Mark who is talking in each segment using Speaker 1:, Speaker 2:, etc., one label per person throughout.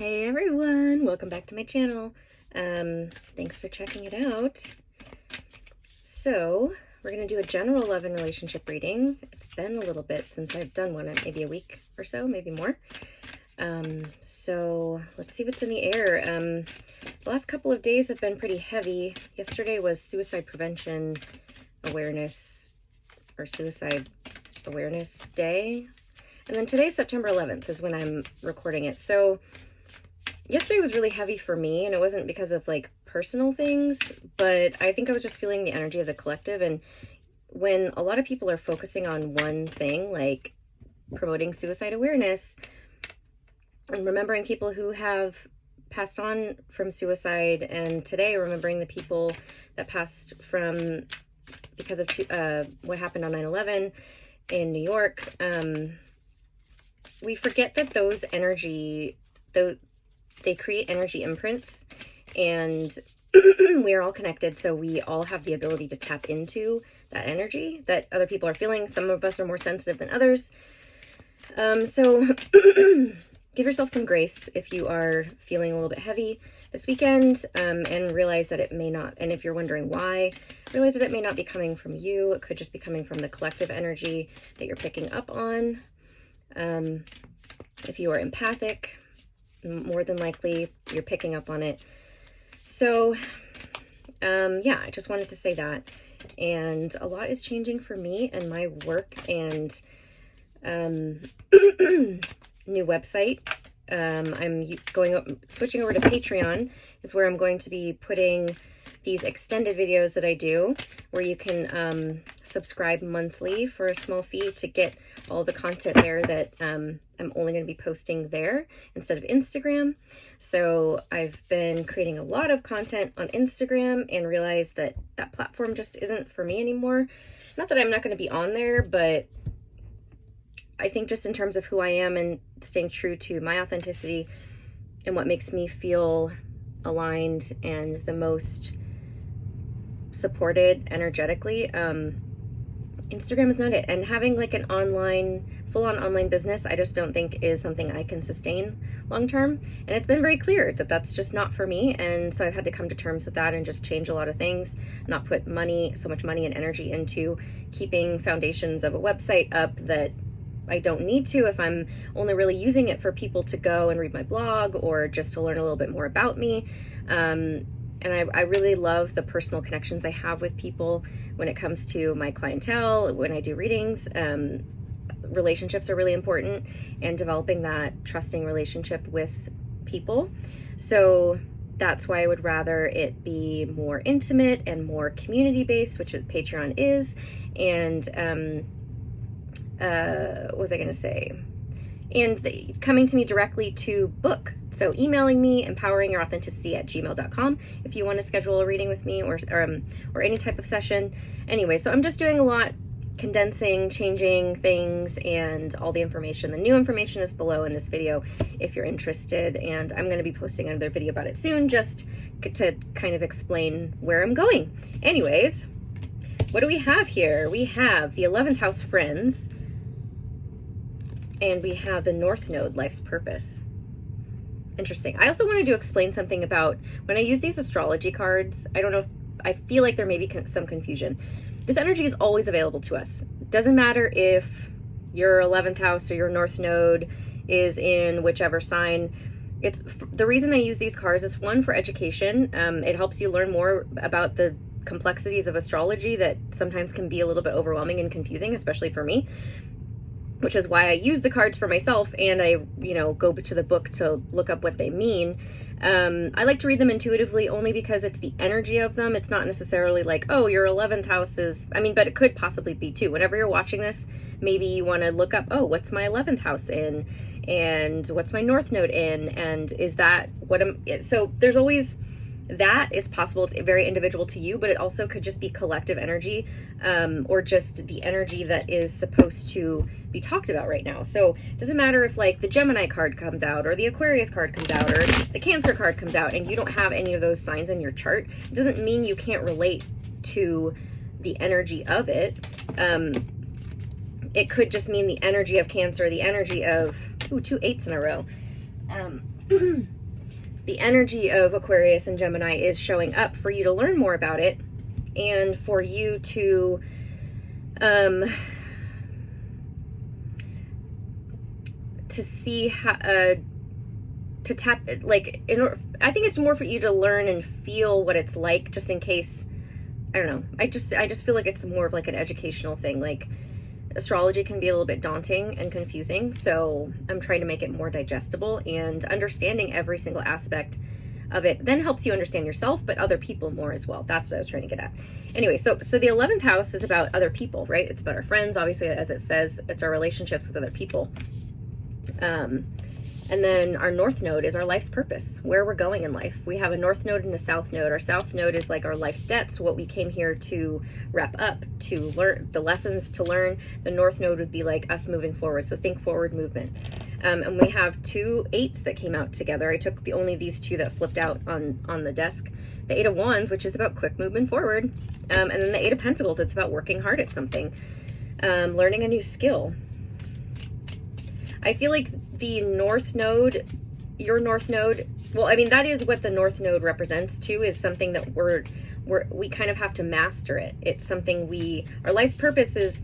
Speaker 1: Hey everyone, welcome back to my channel. Thanks for checking it out. So we're going to do a general love and relationship reading. It's been a little bit since I've done one, maybe a week or so, maybe more. So let's see what's in the air. The last couple of days have been pretty heavy. Yesterday was Suicide Prevention Awareness or Suicide Awareness Day. And then today's September 11th is when I'm recording it. So yesterday was really heavy for me, and it wasn't because of like personal things, but I think I was just feeling the energy of the collective. And when a lot of people are focusing on one thing, like promoting suicide awareness and remembering people who have passed on from suicide, and today remembering the people that passed from because of what happened on 9/11 in New York, we forget that those energy, they create energy imprints, and we are all connected. So we all have the ability to tap into that energy that other people are feeling. Some of us are more sensitive than others. So give yourself some grace if you are feeling a little bit heavy this weekend, and realize that it may not, and if you're wondering why, realize that it may not be coming from you. It could just be coming from the collective energy that you're picking up on. If you are empathic, more than likely you're picking up on it. So yeah, I just wanted to say that. And a lot is changing for me and my work, and new website. I'm switching over to Patreon is where I'm going to be putting these extended videos that I do, where you can subscribe monthly for a small fee to get all the content there that I'm only going to be posting there instead of Instagram. So I've been creating a lot of content on Instagram and realized that that platform just isn't for me anymore. Not that I'm not going to be on there, but I think just in terms of who I am and staying true to my authenticity and what makes me feel aligned and the most supported energetically, Instagram is not it. And having like an full-on online business, I just don't think is something I can sustain long-term. And it's been very clear that that's just not for me. And so I've had to come to terms with that and just change a lot of things, not put so much money and energy into keeping foundations of a website up that I don't need to if I'm only really using it for people to go and read my blog or just to learn a little bit more about me. And I really love the personal connections I have with people when it comes to my clientele, when I do readings. Relationships are really important, and developing that trusting relationship with people. So that's why I would rather it be more intimate and more community-based, which Patreon is. And what was I going to say? And coming to me directly to book. So emailing me, empoweringyouраuthenticity@gmail.com if you want to schedule a reading with me or any type of session. Anyway, so I'm just doing a lot, condensing, changing things, and all the information. The new information is below in this video if you're interested, and I'm going to be posting another video about it soon, just to kind of explain where I'm going. Anyways, what do we have here? We have the 11th house, friends. And we have the North Node, life's purpose. Interesting. I also wanted to explain something about when I use these astrology cards. I don't know if I feel like there may be some confusion. This energy is always available to us. Doesn't matter if your 11th house or your North Node is in whichever sign. It's the reason I use these cards is, one, for education. It helps you learn more about the complexities of astrology that sometimes can be a little bit overwhelming and confusing, especially for me, which is why I use the cards for myself, and I, go to the book to look up what they mean. I like to read them intuitively only because it's the energy of them. It's not necessarily like, oh, your 11th house is, but it could possibly be too. Whenever you're watching this, maybe you want to look up, oh, what's my 11th house in? And what's my North Node in? And is that so there's always, that is possible. It's very individual to you, but it also could just be collective energy, or just the energy that is supposed to be talked about right now. So it doesn't matter if like the Gemini card comes out or the Aquarius card comes out or the Cancer card comes out and you don't have any of those signs in your chart. It doesn't mean you can't relate to the energy of it. It could just mean the energy of Cancer, the energy of, 2 8s in a row. the energy of Aquarius and Gemini is showing up for you to learn more about it, and for you to see how to tap, like, I think it's more for you to learn and feel what it's like, just in case, I don't know, I just feel like it's more of like an educational thing. Like, astrology can be a little bit daunting and confusing, so I'm trying to make it more digestible, and understanding every single aspect of it then helps you understand yourself, but other people more as well. That's what I was trying to get at. Anyway, so the 11th house is about other people, right? It's about our friends, obviously, as it says. It's our relationships with other people. And then our north node is our life's purpose, where we're going in life. We have a north node and a south node. Our south node is like our life's debts, what we came here to wrap up, to learn, the lessons to learn. The north node would be like us moving forward. So think forward movement. And we have 2 8s that came out together. I took only these 2 that flipped out on the desk. The 8 of Wands, which is about quick movement forward. And then the 8 of Pentacles, it's about working hard at something, learning a new skill. I feel like the north node, your north node, well, I mean, that is what the north node represents too, is something that we kind of have to master it. It's something our life's purpose is,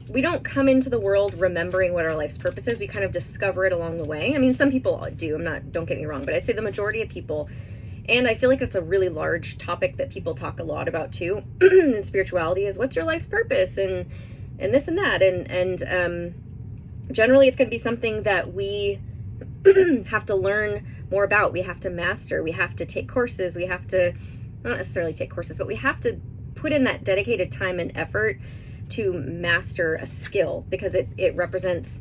Speaker 1: we don't come into the world remembering what our life's purpose is. We kind of discover it along the way. I mean, some people do, don't get me wrong, but I'd say the majority of people, and I feel like that's a really large topic that people talk a lot about too, in spirituality, is what's your life's purpose, and this and that, and generally, it's going to be something that we have to learn more about. We have to master. We have to take courses. We have to, not necessarily take courses, but we have to put in that dedicated time and effort to master a skill, because it represents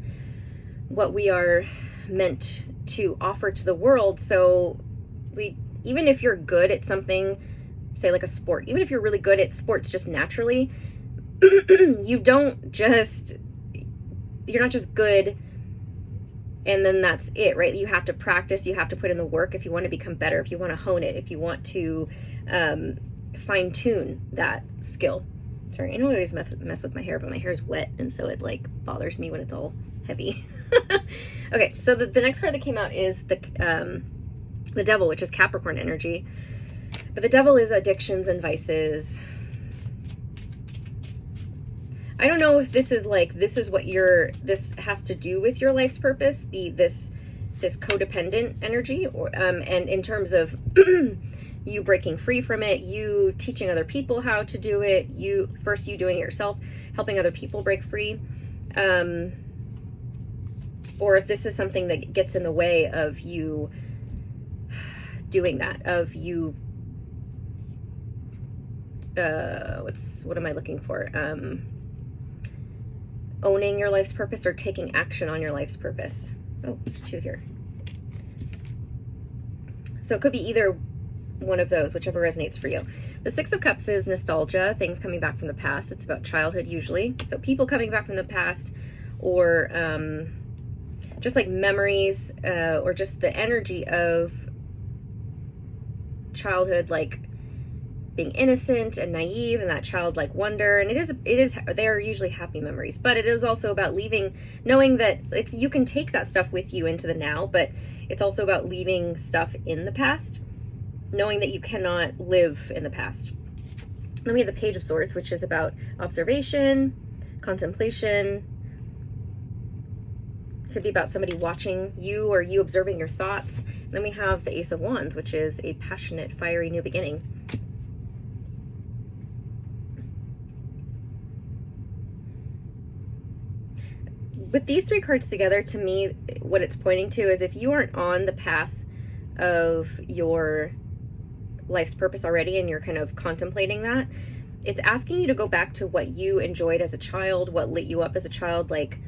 Speaker 1: what we are meant to offer to the world. So even if you're good at something, say like a sport, even if you're really good at sports just naturally, you're not just good and then that's it, right? You have to practice, you have to put in the work if you want to become better, if you want to hone it, if you want to fine tune that skill. Sorry, I don't always mess with my hair, but my hair is wet, and so it like bothers me when it's all heavy. Okay, so the next card that came out is the Devil, which is Capricorn energy. But the Devil is addictions and vices. I don't know if this is like, this is what this has to do with your life's purpose, this codependent energy, or and in terms of you breaking free from it, you teaching other people how to do it, you doing it yourself, helping other people break free, or if this is something that gets in the way of you doing that, of you what am I looking for? Owning your life's purpose or taking action on your life's purpose. Oh, there's 2 here. So it could be either one of those, whichever resonates for you. The 6 of Cups is nostalgia, things coming back from the past. It's about childhood usually. So people coming back from the past, or just like memories, or just the energy of childhood, like being innocent and naive and that childlike wonder. And it is they are usually happy memories, but it is also about knowing that you can take that stuff with you into the now, but it's also about leaving stuff in the past, knowing that you cannot live in the past. Then we have the Page of Swords, which is about observation, contemplation. It could be about somebody watching you or you observing your thoughts. And then we have the Ace of Wands, which is a passionate, fiery new beginning. With these 3 cards together, to me, what it's pointing to is if you aren't on the path of your life's purpose already and you're kind of contemplating that, it's asking you to go back to what you enjoyed as a child, what lit you up as a child. Like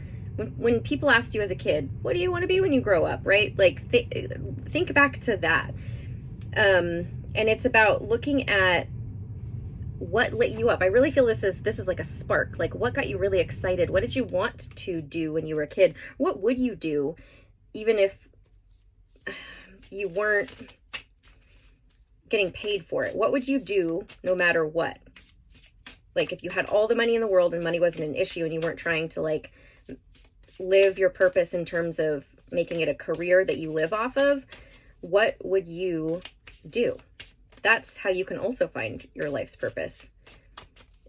Speaker 1: when people asked you as a kid, what do you want to be when you grow up, right? Like think back to that. And it's about looking at what lit you up. I really feel this is like a spark. Like, what got you really excited? What did you want to do when you were a kid? What would you do even if you weren't getting paid for it? What would you do no matter what? Like, if you had all the money in the world and money wasn't an issue and you weren't trying to like live your purpose in terms of making it a career that you live off of, what would you do? That's how you can also find your life's purpose,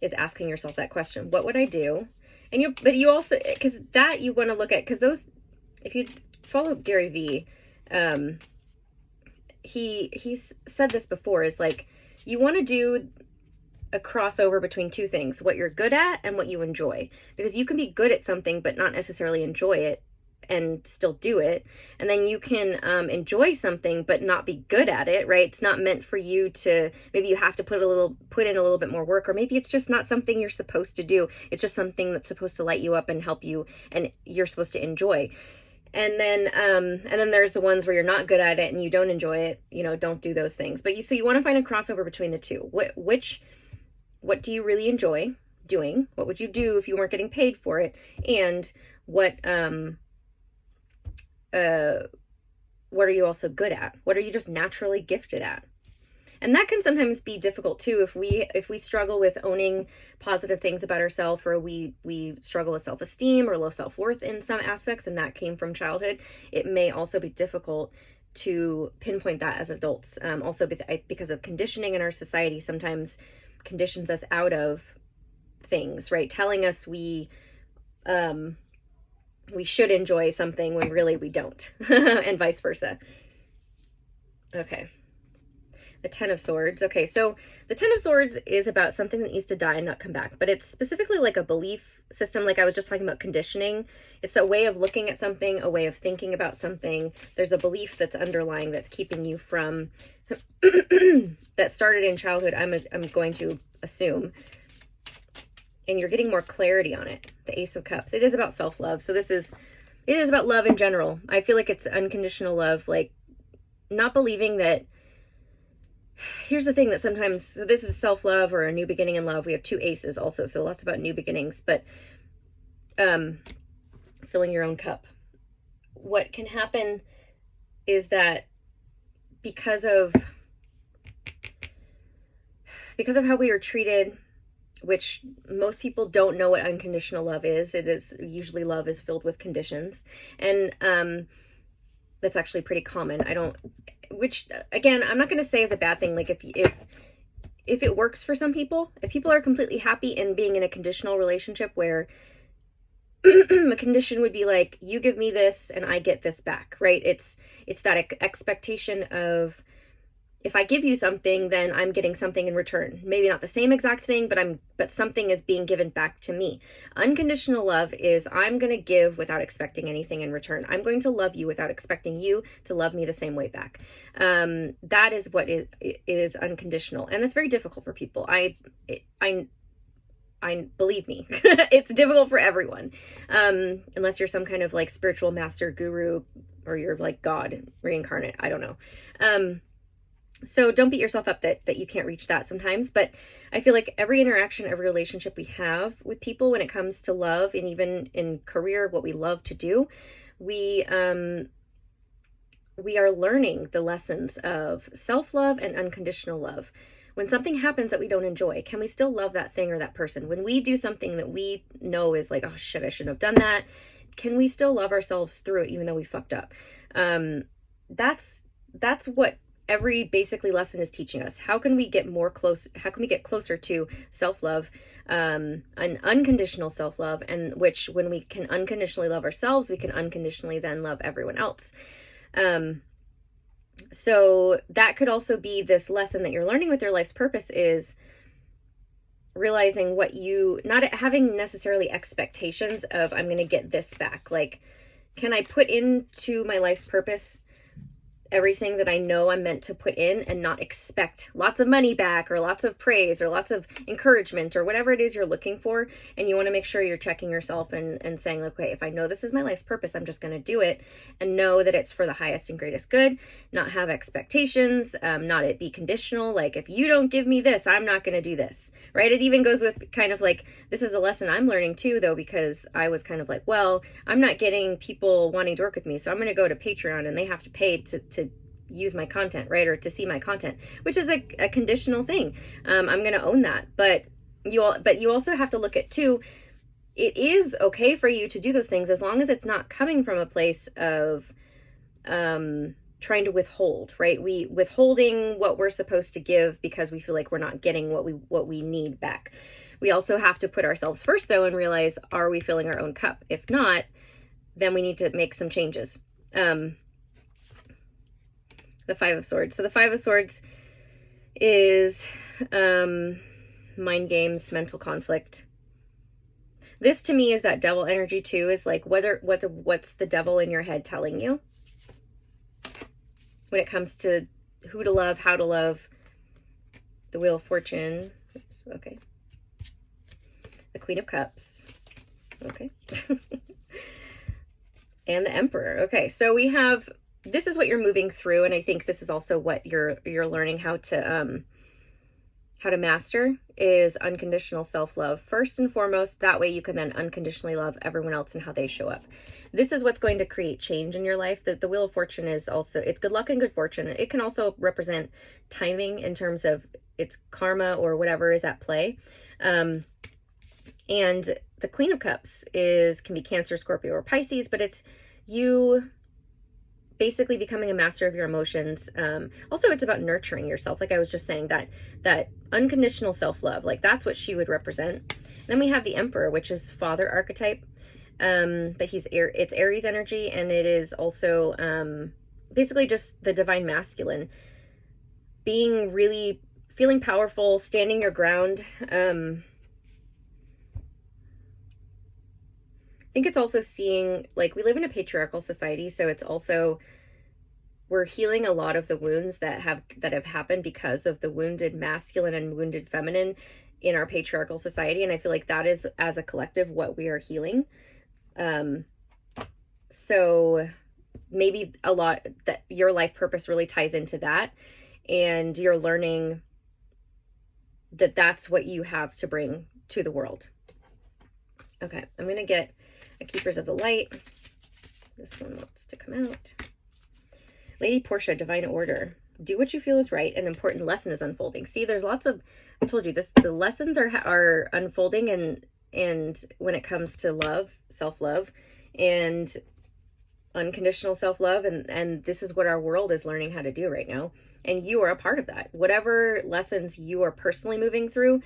Speaker 1: is asking yourself that question. What would I do? And you also, because that you want to look at, because those, if you follow Gary Vee, he's said this before, is like, you want to do a crossover between two things, what you're good at and what you enjoy, because you can be good at something but not necessarily enjoy it and still do it. And then you can enjoy something but not be good at it, right? It's not meant for you to, maybe you have to put in a little bit more work, or maybe it's just not something you're supposed to do. It's just something that's supposed to light you up and help you, and you're supposed to enjoy. And then there's the ones where you're not good at it and you don't enjoy it, don't do those things. But you want to find a crossover between the two. What do you really enjoy doing? What would you do if you weren't getting paid for it? And what are you also good at? What are you just naturally gifted at? And that can sometimes be difficult too, if we struggle with owning positive things about ourselves, or we struggle with self-esteem or low self-worth in some aspects, and that came from childhood. It may also be difficult to pinpoint that as adults. Also because of conditioning in our society, sometimes conditions us out of things, right? Telling us we should enjoy something when really we don't, and vice versa. Okay. The Ten of Swords. Okay, so the Ten of Swords is about something that needs to die and not come back, but it's specifically like a belief system, like I was just talking about conditioning. It's a way of looking at something, a way of thinking about something. There's a belief that's underlying that's keeping you from, that started in childhood, I'm going to assume, and you're getting more clarity on it. The Ace of Cups. It is about self-love. So it is about love in general. I feel like it's unconditional love, like not believing that. Here's the thing that sometimes, so this is self-love or a new beginning in love. We have two aces also, so lots about new beginnings, but filling your own cup. What can happen is that because of how we are treated, which most people don't know what unconditional love is. It is usually love is filled with conditions, and that's actually pretty common. Which again, I'm not going to say is a bad thing. Like if it works for some people, if people are completely happy in being in a conditional relationship where a condition would be like, you give me this and I get this back, right? It's that expectation of, if I give you something, then I'm getting something in return. Maybe not the same exact thing, but something is being given back to me. Unconditional love is, I'm going to give without expecting anything in return. I'm going to love you without expecting you to love me the same way back. That is what it is unconditional. And that's very difficult for people. I believe me, it's difficult for everyone. Unless you're some kind of like spiritual master guru, or you're like God reincarnate. I don't know. So don't beat yourself up that you can't reach that sometimes. But I feel like every interaction, every relationship we have with people when it comes to love, and even in career, what we love to do, we are learning the lessons of self-love and unconditional love. When something happens that we don't enjoy, can we still love that thing or that person? When we do something that we know is like, oh shit, I shouldn't have done that, can we still love ourselves through it even though we fucked up? That's what every basically lesson is teaching us. How can we get closer to self-love, an unconditional self-love, and which, when we can unconditionally love ourselves, we can unconditionally then love everyone else. So that could also be this lesson that you're learning with your life's purpose, is realizing not having necessarily expectations of, I'm going to get this back. Like, can I put into my life's purpose everything that I know I'm meant to put in, and not expect lots of money back, or lots of praise, or lots of encouragement, or whatever it is you're looking for? And you want to make sure you're checking yourself and saying, okay, if I know this is my life's purpose, I'm just going to do it, and know that it's for the highest and greatest good, not have expectations, not it be conditional. Like, if you don't give me this, I'm not going to do this, right? It even goes with kind of like, this is a lesson I'm learning too, though, because I was kind of like, well, I'm not getting people wanting to work with me, so I'm going to go to Patreon and they have to pay to use my content, right? Or to see my content, which is a conditional thing. I'm going to own that. But you also have to look at too, it is okay for you to do those things as long as it's not coming from a place of trying to withhold, right? We withholding what we're supposed to give because we feel like we're not getting what we need back. We also have to put ourselves first, though, and realize, are we filling our own cup? If not, then we need to make some changes. The Five of Swords. So the Five of Swords is mind games, mental conflict. This to me is that devil energy too, is like what's the devil in your head telling you when it comes to who to love, how to love. The Wheel of Fortune. Oops, okay. The Queen of Cups. Okay. And the Emperor. Okay, so we have, this is what you're moving through, and I think this is also what you're learning how to master, is unconditional self-love first and foremost. That way you can then unconditionally love everyone else and how they show up. This is what's going to create change in your life. The Wheel of Fortune is also, it's good luck and good fortune. It can also represent timing in terms of it's karma or whatever is at play. And the Queen of Cups can be Cancer, Scorpio, or Pisces, but it's you basically becoming a master of your emotions. Also, it's about nurturing yourself. Like I was just saying, that unconditional self-love, like that's what she would represent. Then we have the Emperor, which is father archetype. But it's Aries energy, and it is also basically just the divine masculine. Being really, feeling powerful, standing your ground. I think it's also seeing, like, we live in a patriarchal society, so it's also, we're healing a lot of the wounds that have happened because of the wounded masculine and wounded feminine in our patriarchal society. And I feel like that is, as a collective, what we are healing. So maybe a lot that your life purpose really ties into that, and you're learning that that's what you have to bring to the world. Okay, I'm going to get a Keepers of the Light. This one wants to come out. Lady Portia, Divine Order. Do what you feel is right. An important lesson is unfolding. See, there's lots of, I told you this, the lessons are unfolding, and when it comes to love, self-love, and unconditional self-love, and this is what our world is learning how to do right now. And you are a part of that. Whatever lessons you are personally moving through,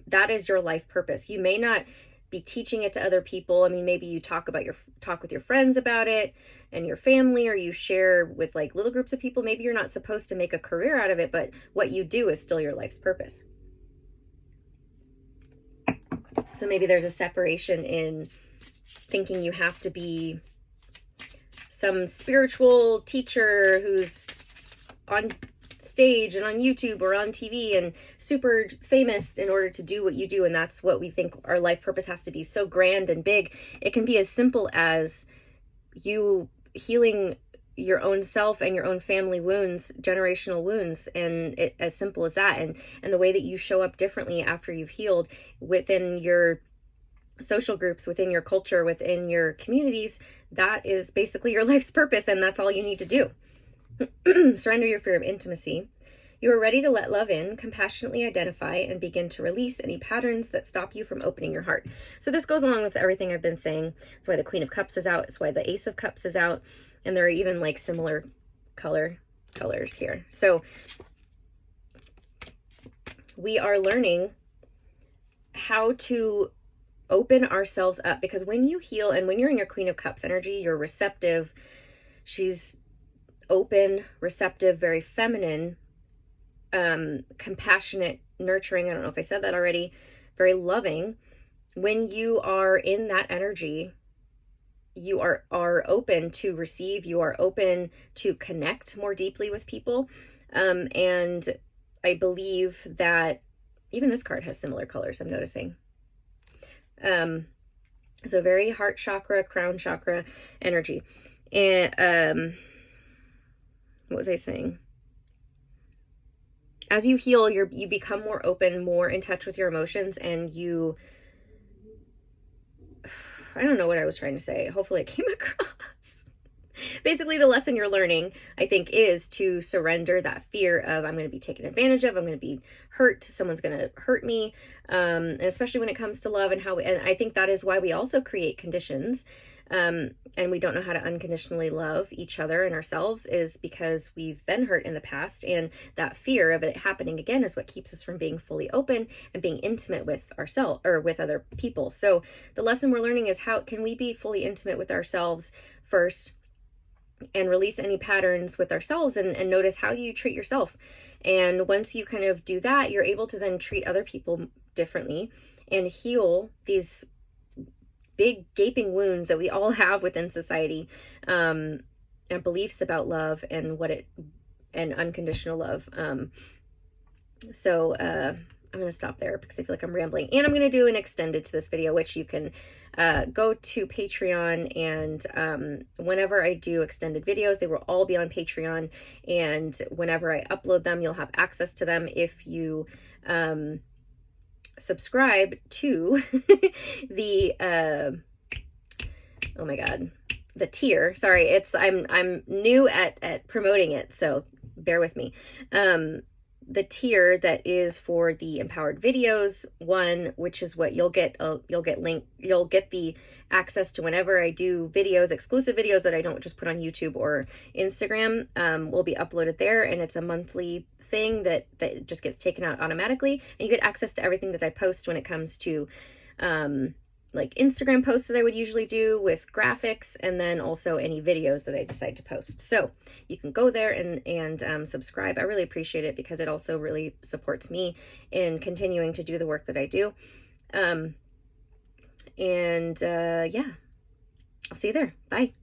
Speaker 1: that is your life purpose. You may not be teaching it to other people. I mean, maybe you talk with your friends about it and your family, or you share with like little groups of people. Maybe you're not supposed to make a career out of it, but what you do is still your life's purpose. So maybe there's a separation in thinking you have to be some spiritual teacher who's on stage and on YouTube or on TV and super famous in order to do what you do. And that's what we think our life purpose has to be, so grand and big. It can be as simple as you healing your own self and your own family wounds, generational wounds, and it as simple as that. And the way that you show up differently after you've healed within your social groups, within your culture, within your communities, that is basically your life's purpose, and that's all you need to do. Surrender your fear of intimacy. You are ready to let love in, compassionately identify, and begin to release any patterns that stop you from opening your heart. So this goes along with everything I've been saying. That's why the Queen of Cups is out. It's why the Ace of Cups is out. And there are even like similar colors here. So we are learning how to open ourselves up, because when you heal and when you're in your Queen of Cups energy, you're receptive. She's open, receptive, very feminine, compassionate, nurturing. I don't know if I said that already. Very loving. When you are in that energy, you are open to receive. You are open to connect more deeply with people. And I believe that even this card has similar colors, I'm noticing. So very heart chakra, crown chakra energy. And what was I saying? As you heal, you become more open, more in touch with your emotions, and I don't know what I was trying to say. Hopefully it came across. basically the lesson you're learning, I think, is to surrender that fear of I'm going to be taken advantage of, I'm going to be hurt, someone's going to hurt me, and especially when it comes to love and and I think that is why we also create conditions, and we don't know how to unconditionally love each other and ourselves, is because we've been hurt in the past, and that fear of it happening again is what keeps us from being fully open and being intimate with ourselves or with other people. So the lesson we're learning is, how can we be fully intimate with ourselves first and release any patterns with ourselves, and notice how you treat yourself. And once you kind of do that, you're able to then treat other people differently and heal these big gaping wounds that we all have within society, and beliefs about love and and unconditional love. So I'm going to stop there because I feel like I'm rambling, and I'm going to do an extended to this video, which you can go to Patreon, and whenever I do extended videos, they will all be on Patreon, and whenever I upload them, you'll have access to them if you subscribe to the oh my god, the tier. Sorry, it's I'm new at promoting it, so bear with me. The tier that is for the empowered videos one, which is what you'll get the access to whenever I do videos, exclusive videos that I don't just put on YouTube or Instagram, will be uploaded there, and it's a monthly thing that just gets taken out automatically, and you get access to everything that I post when it comes to like Instagram posts that I would usually do with graphics, and then also any videos that I decide to post. So you can go there and subscribe. I really appreciate it because it also really supports me in continuing to do the work that I do. Yeah, I'll see you there. Bye.